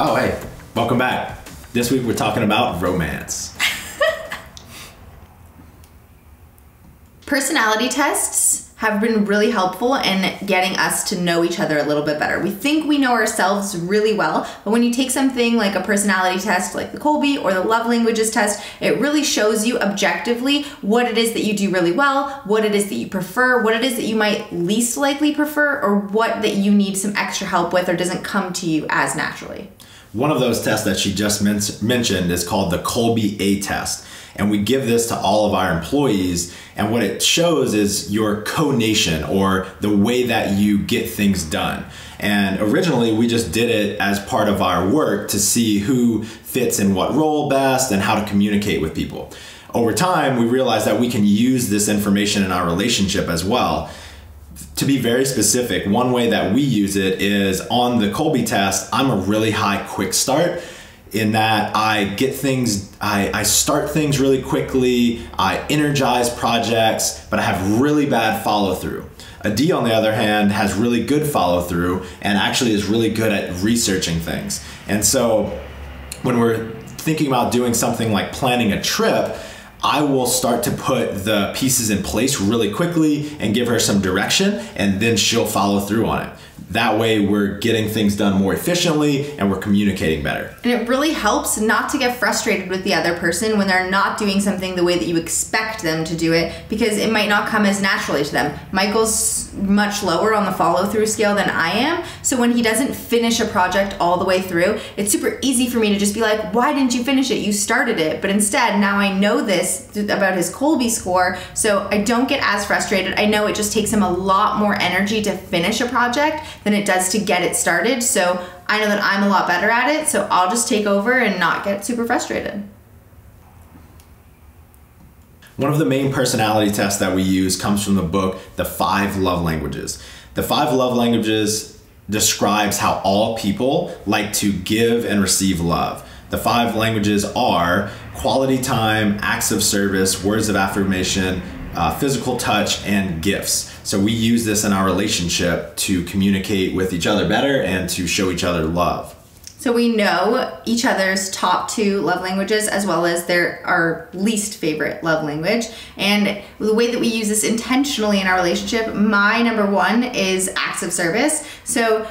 Oh, hey, welcome back. This week we're talking about romance. Personality tests have been really helpful in getting us to know each other a little bit better. We think we know ourselves really well, but when you take something like a personality test like the Kolbe or the love languages test, it really shows you objectively what it is that you do really well, what it is that you prefer, what it is that you might least likely prefer, or what that you need some extra help with or doesn't come to you as naturally. One of those tests that she just mentioned is called the Kolbe A test. And we give this to all of our employees. And what it shows is your conation, or the way that you get things done. And originally we just did it as part of our work to see who fits in what role best and how to communicate with people. Over time, we realized that we can use this information in our relationship as well. To be very specific, one way that we use it is on the Kolbe test. I'm a really high quick start, in that I get things, I start things really quickly, I energize projects, but I have really bad follow through. Adee, on the other hand, has really good follow through and actually is really good at researching things. And so when we're thinking about doing something like planning a trip, I will start to put the pieces in place really quickly and give her some direction, and then she'll follow through on it. That way we're getting things done more efficiently and we're communicating better. And it really helps not to get frustrated with the other person when they're not doing something the way that you expect them to do it, because it might not come as naturally to them. Michael's much lower on the follow-through scale than I am, so when he doesn't finish a project all the way through, it's super easy for me to just be like, why didn't you finish it? You started it. But instead, now I know this about his Kolbe score, so I don't get as frustrated. I know it just takes him a lot more energy to finish a project than it does to get it started. So I know that I'm a lot better at it, so I'll just take over and not get super frustrated. One of the main personality tests that we use comes from the book, The 5 Love Languages. The 5 Love Languages describes how all people like to give and receive love. The 5 languages are quality time, acts of service, words of affirmation, physical touch, and gifts. So we use this in our relationship to communicate with each other better and to show each other love. So we know each other's top 2 love languages as well as our least favorite love language. And the way that we use this intentionally in our relationship, my number 1 is acts of service. So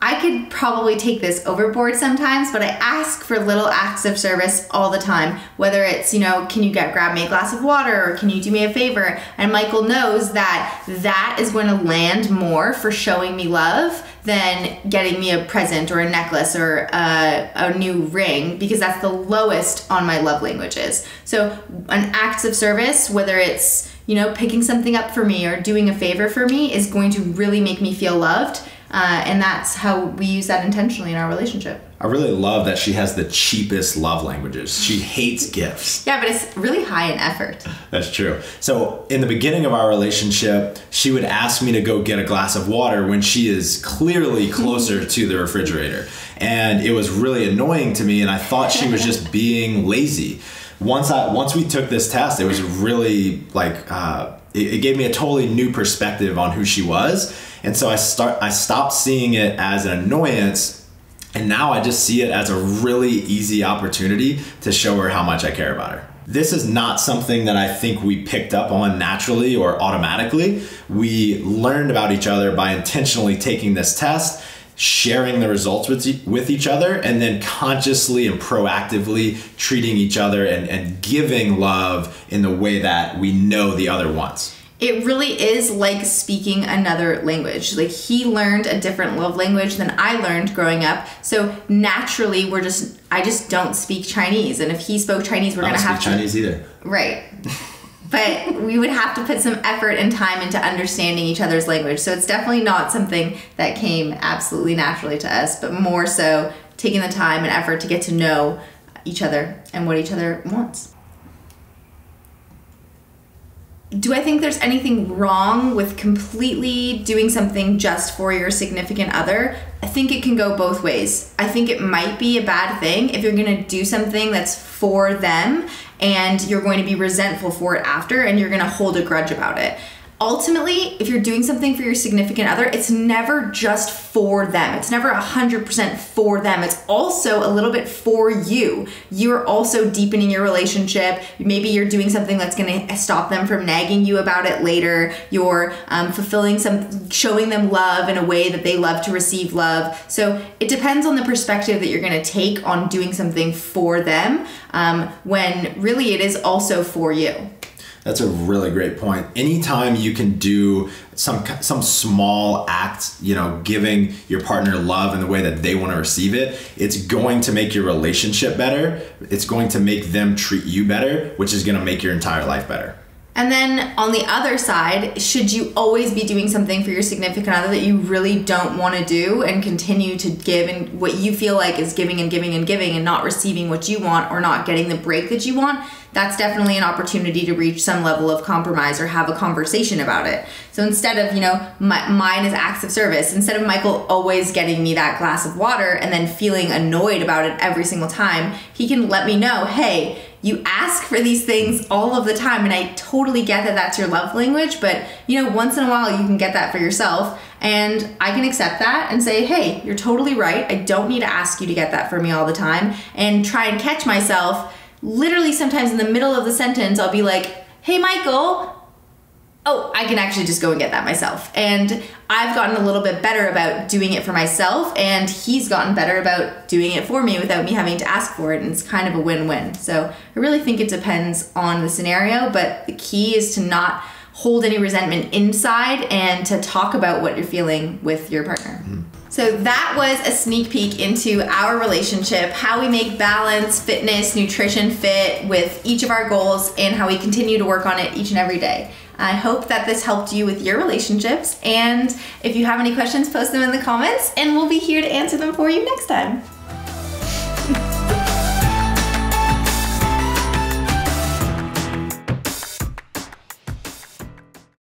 I could probably take this overboard sometimes, but I ask for little acts of service all the time. Whether it's, can you grab me a glass of water, or can you do me a favor? And Michael knows that that is going to land more for showing me love than getting me a present or a necklace or a new ring, because that's the lowest on my love languages. So an acts of service, whether it's, picking something up for me or doing a favor for me, is going to really make me feel loved. And that's how we use that intentionally in our relationship. I really love that she has the cheapest love languages. She hates gifts. Yeah, but it's really high in effort. That's true. So in the beginning of our relationship, she would ask me to go get a glass of water when she is clearly closer to the refrigerator. And it was really annoying to me, and I thought she was just being lazy. Once we took this test, it was really like, it gave me a totally new perspective on who she was. And so I stopped seeing it as an annoyance, and now I just see it as a really easy opportunity to show her how much I care about her. This is not something that I think we picked up on naturally or automatically. We learned about each other by intentionally taking this test, sharing the results with each other, and then consciously and proactively treating each other and giving love in the way that we know the other wants. It really is like speaking another language. Like, he learned a different love language than I learned growing up. So naturally, I just don't speak Chinese. And if he spoke Chinese, we're gonna have to. I don't speak Chinese either. Right. But we would have to put some effort and time into understanding each other's language. So it's definitely not something that came absolutely naturally to us, but more so taking the time and effort to get to know each other and what each other wants. Do I think there's anything wrong with completely doing something just for your significant other? I think it can go both ways. I think it might be a bad thing if you're gonna do something that's for them and you're going to be resentful for it after and you're gonna hold a grudge about it. ultimately, if you're doing something for your significant other, it's never just for them. It's never 100% for them. It's also a little bit for you. You're also deepening your relationship. Maybe you're doing something that's going to stop them from nagging you about it later. You're showing them love in a way that they love to receive love. So it depends on the perspective that you're going to take on doing something for them, when really it is also for you. That's a really great point. Anytime you can do some small act, giving your partner love in the way that they want to receive it, it's going to make your relationship better. It's going to make them treat you better, which is going to make your entire life better. And then on the other side, should you always be doing something for your significant other that you really don't want to do and continue to give and what you feel like is giving and giving and giving and not receiving what you want or not getting the break that you want? That's definitely an opportunity to reach some level of compromise or have a conversation about it. So instead of, mine is acts of service, instead of Michael always getting me that glass of water and then feeling annoyed about it every single time, he can let me know, hey, you ask for these things all of the time, and I totally get that that's your love language, but once in a while you can get that for yourself, and I can accept that and say, hey, you're totally right. I don't need to ask you to get that for me all the time, and try and catch myself. Literally sometimes in the middle of the sentence, I'll be like, hey, Michael, oh, I can actually just go and get that myself. And I've gotten a little bit better about doing it for myself, and he's gotten better about doing it for me without me having to ask for it, and it's kind of a win-win. So I really think it depends on the scenario, but the key is to not hold any resentment inside and to talk about what you're feeling with your partner. Mm-hmm. So that was a sneak peek into our relationship, how we make balance, fitness, nutrition fit with each of our goals, and how we continue to work on it each and every day. I hope that this helped you with your relationships, and if you have any questions, post them in the comments, and we'll be here to answer them for you next time.